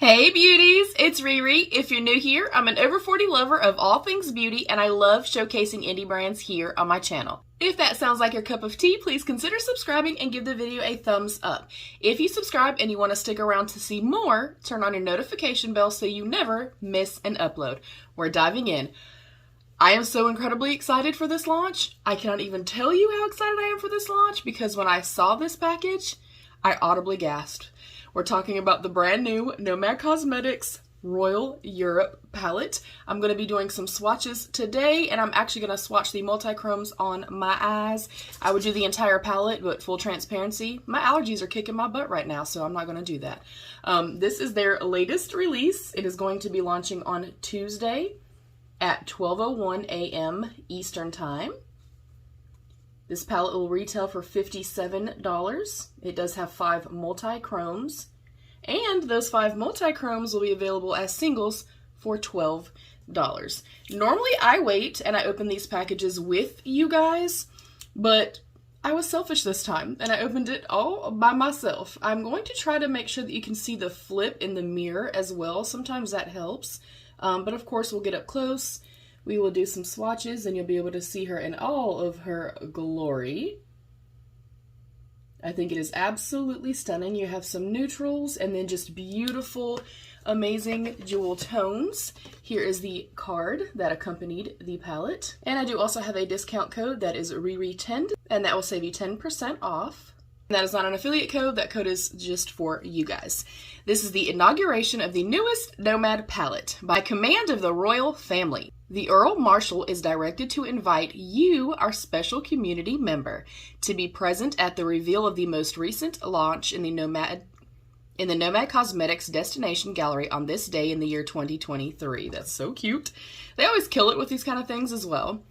Hey beauties, it's Riri. If you're new here, I'm an over 40 lover of all things beauty and I love showcasing indie brands here on my channel. If that sounds like your cup of tea, please consider subscribing and give the video a thumbs up. If you subscribe and you want to stick around to see more, turn on your notification bell so you never miss an upload. We're diving in. I am so incredibly excited for this launch. I cannot even tell you how excited I am for this launch because when I saw this package, I audibly gasped. We're talking about the brand new Nomad Cosmetics Royal Europe palette. I'm going to be doing some swatches today, and I'm actually going to swatch the multi-chromes on my eyes. I would do the entire palette, but full transparency, my allergies are kicking my butt right now, so I'm not going to do that. This is their latest release. It is going to be launching on Tuesday at 12:01 a.m. Eastern Time. This palette will retail for $57. It does have 5 multi-chromes, and those 5 multi-chromes will be available as singles for $12. Normally I wait and I open these packages with you guys, but I was selfish this time and I opened it all by myself. I'm going to try to make sure that you can see the flip in the mirror as well. Sometimes that helps, but of course we'll get up close. We will do some swatches and you'll be able to see her in all of her glory. I think it is absolutely stunning. You have some neutrals and then just beautiful, amazing jewel tones. Here is the card that accompanied the palette. And I do also have a discount code that is RIRI10, and that will save you 10% off. And that is not an affiliate code, that code is just for you guys. This is the inauguration of the newest Nomad palette by command of the royal family. The Earl Marshal is directed to invite you, our special community member, to be present at the reveal of the most recent launch in the Nomad Cosmetics Destination Gallery on this day in the year 2023. That's so cute. They always kill it with these kind of things as well.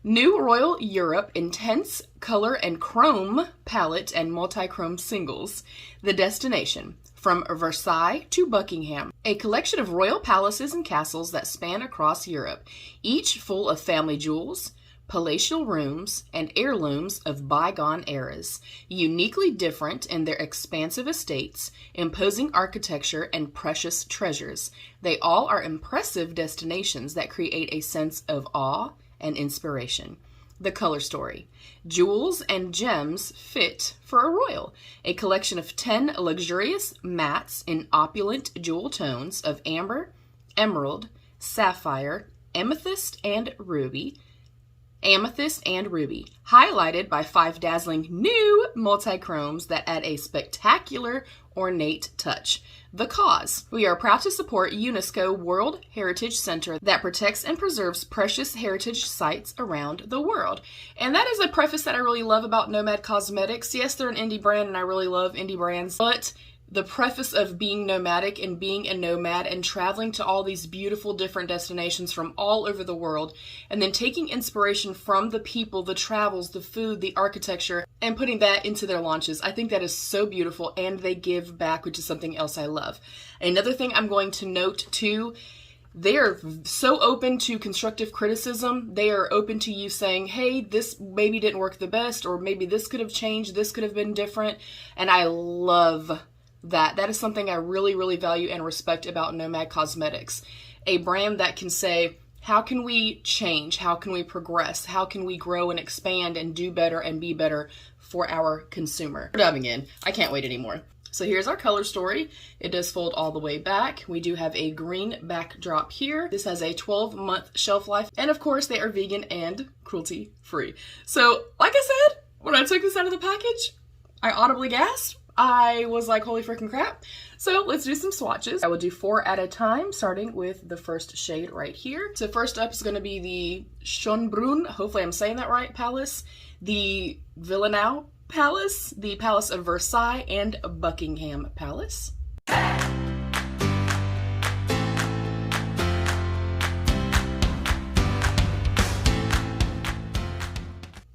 New Royal Europe Intense Color and Chrome Palette and Multi-Chrome Singles. The Destination. From Versailles to Buckingham, a collection of royal palaces and castles that span across Europe, each full of family jewels, palatial rooms, and heirlooms of bygone eras, uniquely different in their expansive estates, imposing architecture, and precious treasures. They all are impressive destinations that create a sense of awe and inspiration. The color story. Jewels and gems fit for a royal. A collection of 10 luxurious mattes in opulent jewel tones of amber, emerald, sapphire, amethyst, and ruby. Highlighted by 5 dazzling new multi-chromes that add a spectacular, ornate touch. The cause. We are proud to support UNESCO World Heritage Center that protects and preserves precious heritage sites around the world. And that is a preface that I really love about Nomad Cosmetics. Yes, they're an indie brand and I really love indie brands, but the preface of being nomadic and being a nomad and traveling to all these beautiful different destinations from all over the world, and then taking inspiration from the people, the travels, the food, the architecture, and putting that into their launches. I think that is so beautiful, and they give back, which is something else I love. Another thing I'm going to note too, they are so open to constructive criticism. They are open to you saying, hey, this maybe didn't work the best, or maybe this could have changed, this could have been different, and I love that. That is something I really, really value and respect about Nomad Cosmetics. A brand that can say, how can we change? How can we progress? How can we grow and expand and do better and be better for our consumer? We're diving in. I can't wait anymore. So here's our color story. It does fold all the way back. We do have a green backdrop here. This has a 12-month shelf life. And of course, they are vegan and cruelty free. So like I said, when I took this out of the package, I audibly gasped. I was like, holy freaking crap. So let's do some swatches. I will do 4 at a time, starting with the first shade right here. So first up is going to be the Schönbrunn, hopefully I'm saying that right, Palace, the Villanau Palace, the Palace of Versailles, and Buckingham Palace.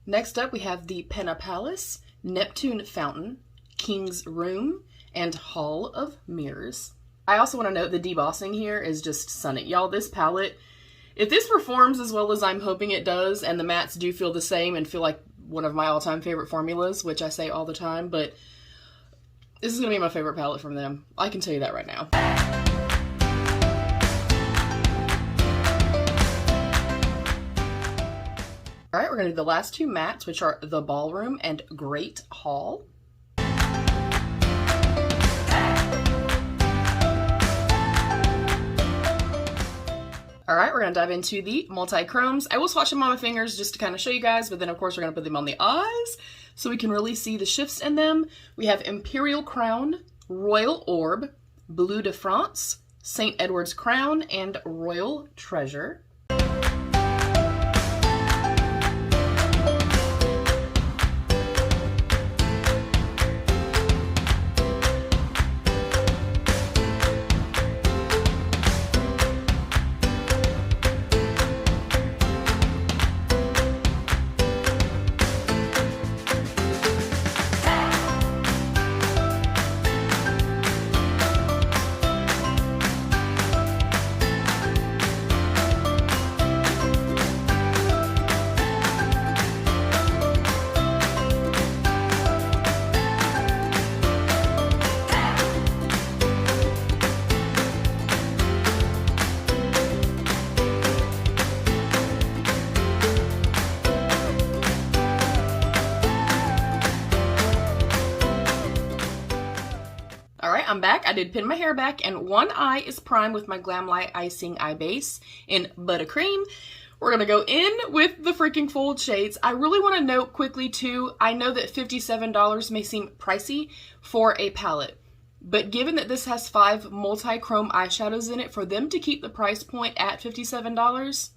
Next up we have the Penna Palace, Neptune Fountain, King's Room, and Hall of Mirrors. I also want to note the debossing here is just stunning. Y'all, this palette, if this performs as well as I'm hoping it does, and the mattes do feel the same and feel like one of my all-time favorite formulas, which I say all the time, but this is going to be my favorite palette from them. I can tell you that right now. All right, we're gonna do the last two mattes, which are the Ballroom and Great Hall. All right, we're gonna dive into the multi-chromes. I will swatch them on my fingers just to kind of show you guys, but then of course we're gonna put them on the eyes so we can really see the shifts in them. We have Imperial Crown, Royal Orb, Bleu de France, St. Edward's Crown, and Royal Treasure. I'm back. I did pin my hair back, and one eye is primed with my Glam Light Icing Eye Base in Buttercream. We're gonna go in with the freaking Fold shades. I really want to note quickly too, I know that $57 may seem pricey for a palette, but given that this has 5 multi-chrome eyeshadows in it, for them to keep the price point at $57,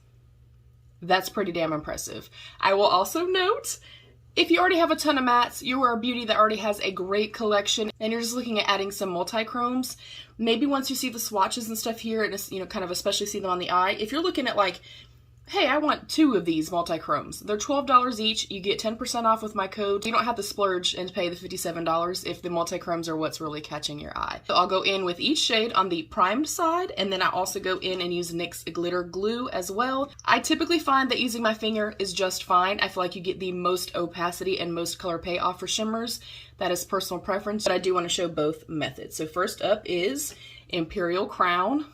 that's pretty damn impressive. I will also note, if you already have a ton of mattes, you are a beauty that already has a great collection, and you're just looking at adding some multi-chromes, maybe once you see the swatches and stuff here, and you know, kind of especially see them on the eye, if you're looking at like, hey, I want 2 of these multi-chromes. They're $12 each. You get 10% off with my code. You don't have to splurge and pay the $57 if the multi-chromes are what's really catching your eye. So I'll go in with each shade on the primed side, and then I also go in and use NYX Glitter Glue as well. I typically find that using my finger is just fine. I feel like you get the most opacity and most color payoff for shimmers. That is personal preference, but I do want to show both methods. So first up is Imperial Crown.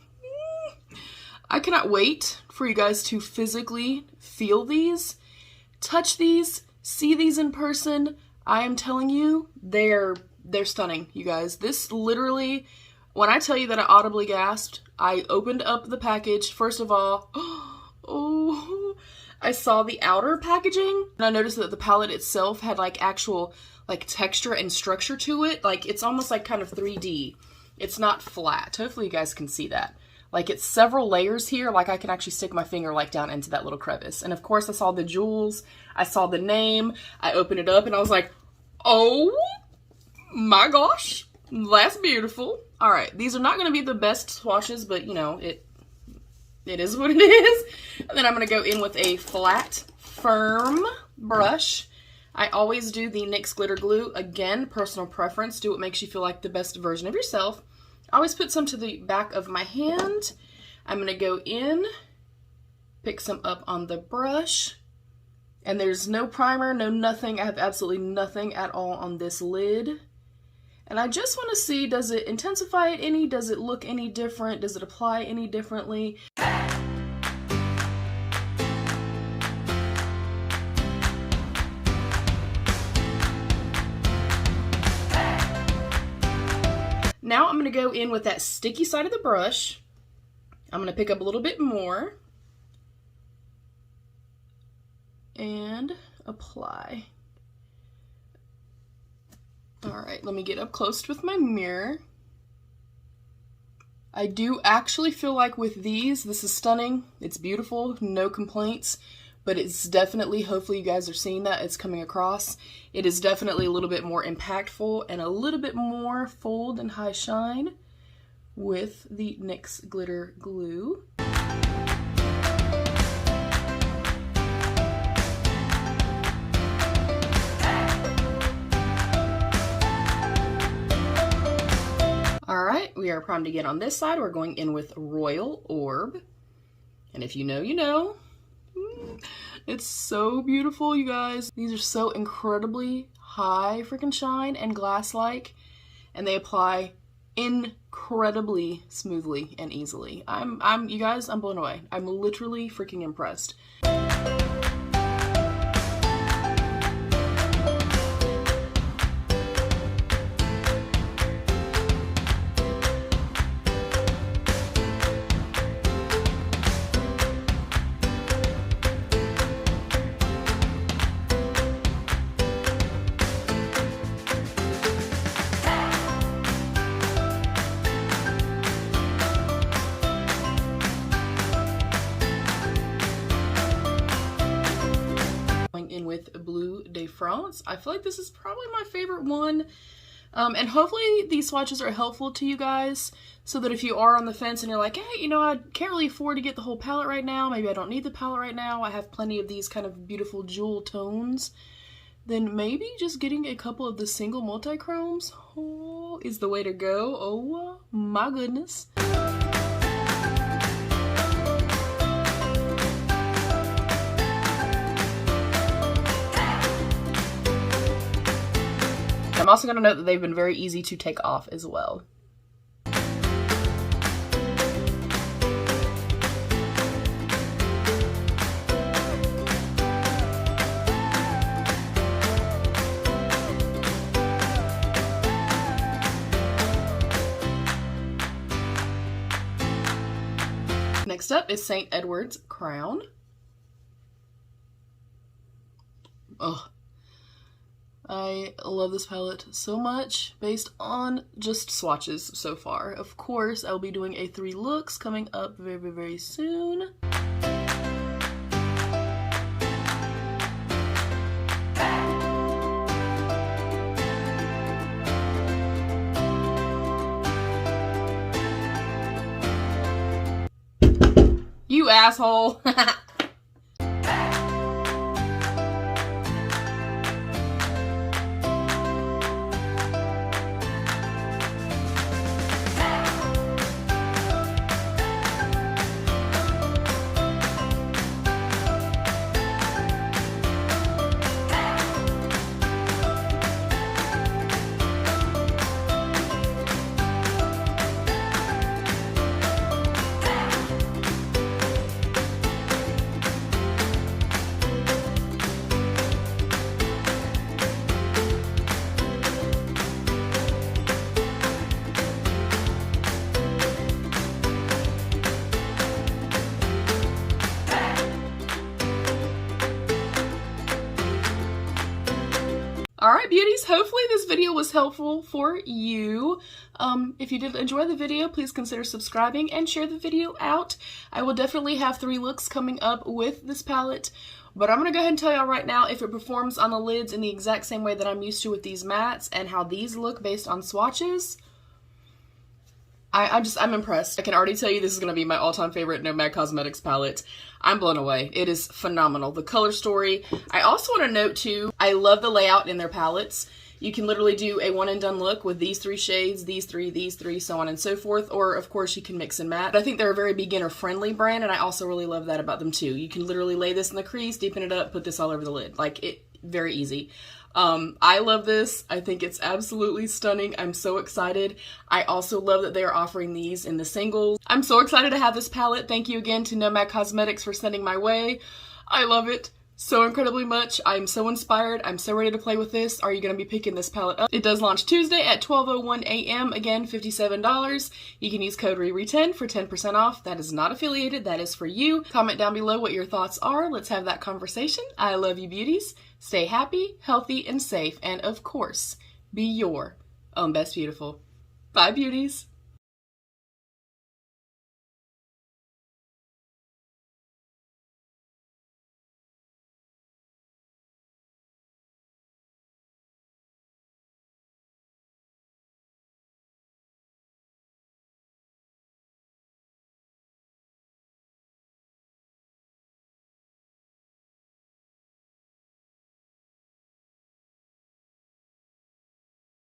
I cannot wait for you guys to physically feel these, touch these, see these in person. I am telling you, they're stunning, you guys. This literally, when I tell you that I audibly gasped, I opened up the package. First of all, oh, I saw the outer packaging, and I noticed that the palette itself had like actual like texture and structure to it. Like it's almost like kind of 3D. It's not flat. Hopefully you guys can see that. Like it's several layers here, like I can actually stick my finger like down into that little crevice. And of course I saw the jewels, I saw the name, I opened it up and I was like, oh my gosh, that's beautiful. All right, these are not gonna be the best swatches, but you know, it is what it is. And then I'm gonna go in with a flat, firm brush. I always do the NYX Glitter Glue. Again, personal preference, do what makes you feel like the best version of yourself. I always put some to the back of my hand. I'm going to go in, pick some up on the brush, and there's no primer, no nothing. I have absolutely nothing at all on this lid. And I just want to see, does it intensify it any? Does it look any different? Does it apply any differently? Now I'm going to go in with that sticky side of the brush. I'm going to pick up a little bit more and apply. All right, let me get up close with my mirror. I do actually feel like with these, this is stunning. It's beautiful, no complaints. But it's definitely, hopefully you guys are seeing that, it's coming across. It is definitely a little bit more impactful and a little bit more fold and high shine with the NYX Glitter Glue. All right, we are primed again on this side. We're going in with Royal Orb. And if you know, you know. It's so beautiful, you guys. These are so incredibly high freaking shine and glass-like, and they apply incredibly smoothly and easily. You guys, I'm blown away. I'm literally freaking impressed. Going in with Bleu de France. I feel like this is probably my favorite one. And hopefully these swatches are helpful to you guys so that if you are on the fence and you're like, hey, you know, I can't really afford to get the whole palette right now. Maybe I don't need the palette right now. I have plenty of these kind of beautiful jewel tones. Then maybe just getting a couple of the single multi-chromes is the way to go. Oh my goodness. I'm also going to note that they've been very easy to take off as well. Next up is St. Edward's Crown. Ugh. I love this palette so much based on just swatches so far. Of course, I'll be doing a 3 looks coming up very, very soon. You asshole! Alright beauties, hopefully this video was helpful for you. If you did enjoy the video, please consider subscribing and share the video out. I will definitely have 3 looks coming up with this palette, but I'm going to go ahead and tell y'all right now if it performs on the lids in the exact same way that I'm used to with these mattes and how these look based on swatches. I'm impressed. I can already tell you this is going to be my all-time favorite Nomad Cosmetics palette. I'm blown away. It is phenomenal. The color story. I also want to note too, I love the layout in their palettes. You can literally do a one and done look with these 3 shades, these three, so on and so forth. Or of course you can mix and match. But I think they're a very beginner friendly brand and I also really love that about them too. You can literally lay this in the crease, deepen it up, put this all over the lid. Like it, very easy. I love this. I think it's absolutely stunning. I'm so excited. I also love that they are offering these in the singles. I'm so excited to have this palette. Thank you again to Nomad Cosmetics for sending my way. I love it so incredibly much. I'm so inspired. I'm so ready to play with this. Are you going to be picking this palette up? It does launch Tuesday at 12:01 a.m. Again, $57. You can use code RERE10 for 10% off. That is not affiliated. That is for you. Comment down below what your thoughts are. Let's have that conversation. I love you beauties. Stay happy, healthy, and safe. And of course, be your own best beautiful. Bye beauties.